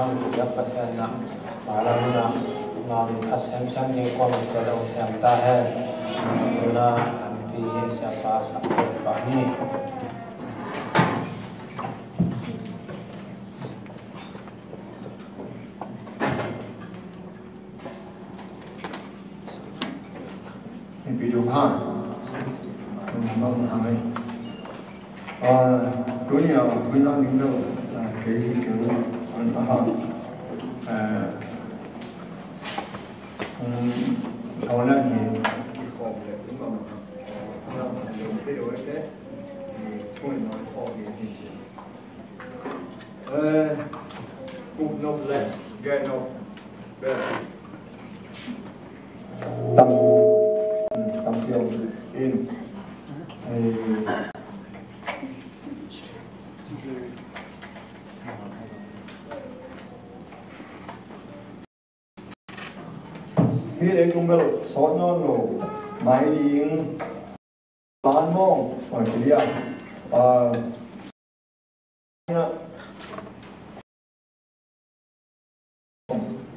nam tu yak pasal na malam na nam asem sem ni ko ma se dong sem ta hai na pi siapa siapa ni video hai mong hai đối nhau với nhau những đâu là cái kiểu anh ha thầu là thì còn là cũng mà làm cái đồ đấy thì thôi nói khó thì chuyện cũng nộp lại gai nộp tâm tâm tiêu in khi đấy cũng biết sót non rồi máy điện lan mong ở chỉ là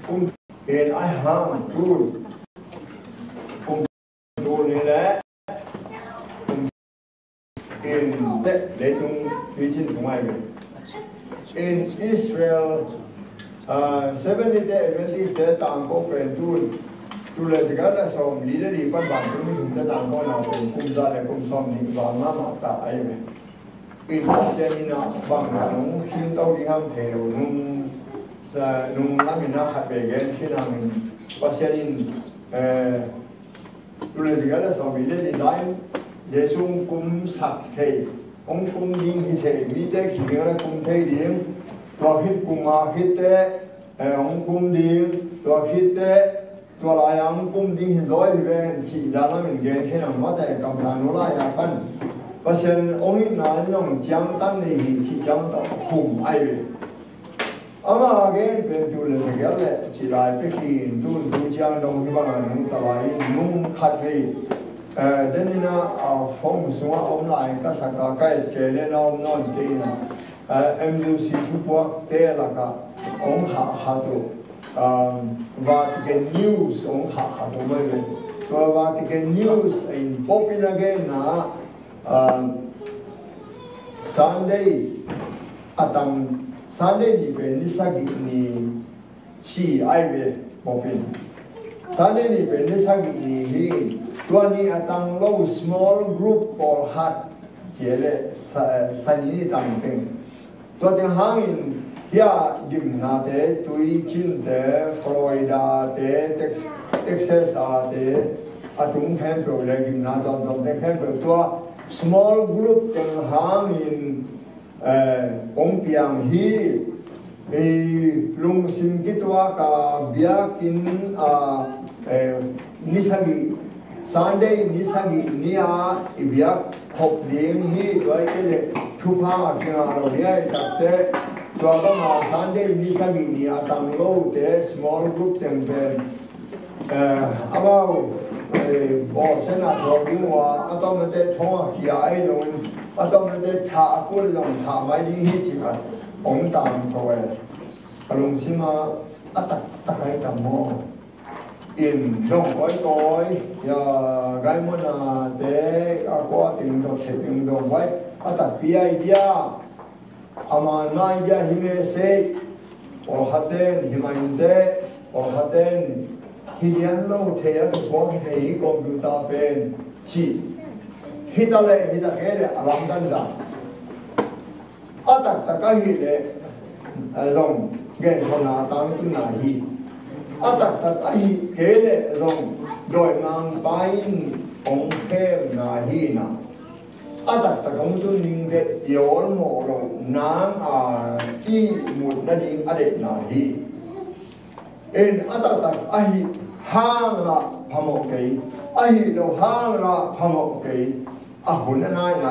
cũng hiện ai ham tools cũng tool này là cũng in để chúng đi trên của ai vậy in Israel 70 day Adventist day tang ko pen tu le jaga la som leader di pan ban tu mi ta tang ko na pen kum za le kum som ni ba ma ma ta ai me in pasien na bang na nung hin tau di ham the lo nung sa nung la mi na khat be gen khi na min pasien in tu le jaga la som leader di line Jesu kum sak the ông kum ding hi the mi te ki ra kum the dingตัวคิดกุมาคิดเตะองกุมดีตัวคิดเตะตัวลายองกุมดีร้อยเวนจีจานามินเกนแค่นั้นว่าแต่กำลังโนลายกันเพราะฉะนั้นองค์นี้นายองจังตันนี่ที่จังต่อกุมไอเวอามาเกนเป็นตัวเลสเกลเลจีลายไปกินตัวดูจังดงที่บ้านนุ่งตะไลนุ่งขัดไปเดินนี่นะฟงสวะออนไลน์ก็สักการะเกลเลนอมนอนกินMUC ทุกพวกเตะละก็องหาตัวVatican News องหาตัวไม่เป็นตัว Vatican News ไอ้ป๊อปปี้นะเกนนะSunday อาตัง Sunday นี่เป็นนิสัยนี่ชีไอเวป๊อปปี้ Sunday นี่เป็นนิสัยนี่ฮีตัวนี้อาตังเรา small group or hard เจเลสันนิษฐานเป็นตัวเดียวหางอินเฮียกิมนาเตตุยชินเตฟลอริดาเตเท็กซัสเตอาตุงแคมเปลเลกิมนาตอนเตแคมเปลตัว small group เดียวหางอินองเปียงฮีลุงสิงกิตวากาเบียกินนิสัยSunday นิสัยนี่อีเบียขบเลี้ยงฮีด้วยเอเลทุพากินอะไรเนี่ยตัดเตะตัวก็มา Sunday นิสัยนี่ตั้งโลเตะ small group เต็มเป็นอาบ่าวบอกเส้นหน้าชอบดิ้งว่าต้องมาเตะท้องขี้ไอ้ลงต้องมาเตะท่ากูลงท่าไม่ดีฮีจิกันองตามเขาไว้กลงสิมาตักให้ตามมองอินดงก้อยอย่าไกลมันเตะก็ติงดอกเสติงดอกไว้ตัดปีไอเดียอามาไนเดียหิมเสกโอฮัตเตนหิมาอินเตโอฮัตเตนฮิเลียนโลเทียทุกคนเทียคอมพิวเตอร์เป็นชีฮิตาเลฮิตาเกเลอลังกันดาตักก็ฮิเลลงเกณฑ์คนนาตั้งตุนาฮีตักไอเกเลลงโดยนางไปองเข้มนาฮีนาตักของตุนิงเดยอลโมโลนางที่มุดนั่นเองอเดนาฮีตักไอห้างละพมกเกยไอเราห้างละพมกเกยหุ่นนายไหน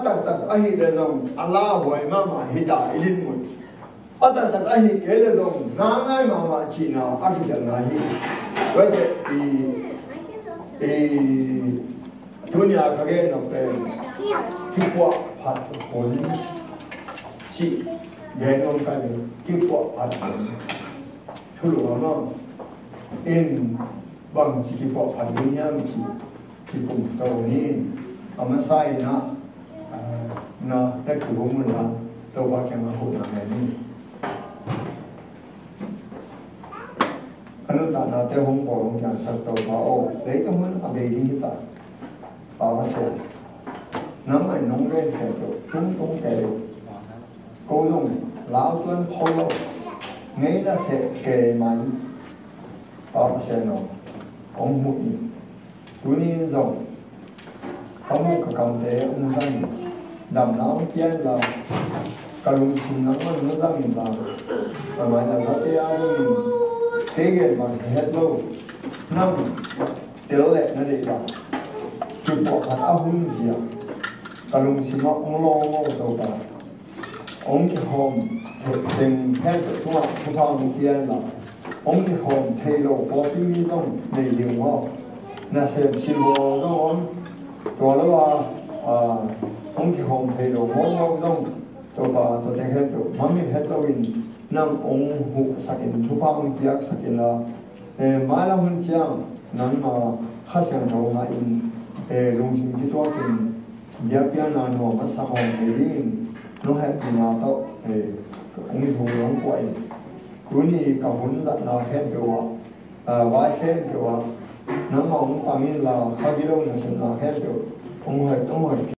ตักไอเรื่องอัลลาห์ไว้มาฮิดาอิลินมุดตักไอเกลเรื่องนางไอมาจีน่าอักจันนาฮีไว้แต่ดุนยาเขาเรียนเป็นที่ว่าผัดผลชี ghé nông cái này kịp bộ phạt thu lúa nó in bằng chỉ kịp bộ phạt với nhau chỉ cùng tàu ní mà sai nó đã cử hôm là tàu ba cái mà hỗn hợp này đi anh ta nói theo hôm qua ông chàng sắp tàu bảo lấy cái món ở đây đi ta bảo sẽ nắm ai nóng lên theo tung kề cô dùng lão tuấn khôi nghĩ là sẽ kề máy bảo sẽ nó ông mũi túi ni rộng không có cả cầm thế ông răng đầm nó tiên là cả lùng xin nó răng là và nói là rất là thế cái mà hết lâu năm tiểu lệ nó để là chụp bộ phạt áo hung gì à cả lùng xin nó ông lo ngô đâu cả ông cái hòm tình hết thu phong tiên là ông cái hòm thay lộ có tí mi trong để dùng họ là xem xin bộ trong ôngตัวแล้วว่าองค์ที่โฮมเทโลมองต้องตัวแต่เห็นตัวมันมีเห็ดเราอินนำองค์หุสักินทุพองเปียกสักินละมาแล้วหุ่นเจียงนั้นมาข้าเสียงเรามาอินลงสิ่งที่ตัวกินเบียบเบียนานหัวมันสะหองเฮลินน้องเห็ดกินมาโตองค์ที่โฮมน้องป่วยตัวนี้กับหุ่นจัดนาเห็นตัวไว้เห็นตัวน้องมองปังอินเราเขาที่เราเนี่ยสนาเห็นตัวองค์เห็ด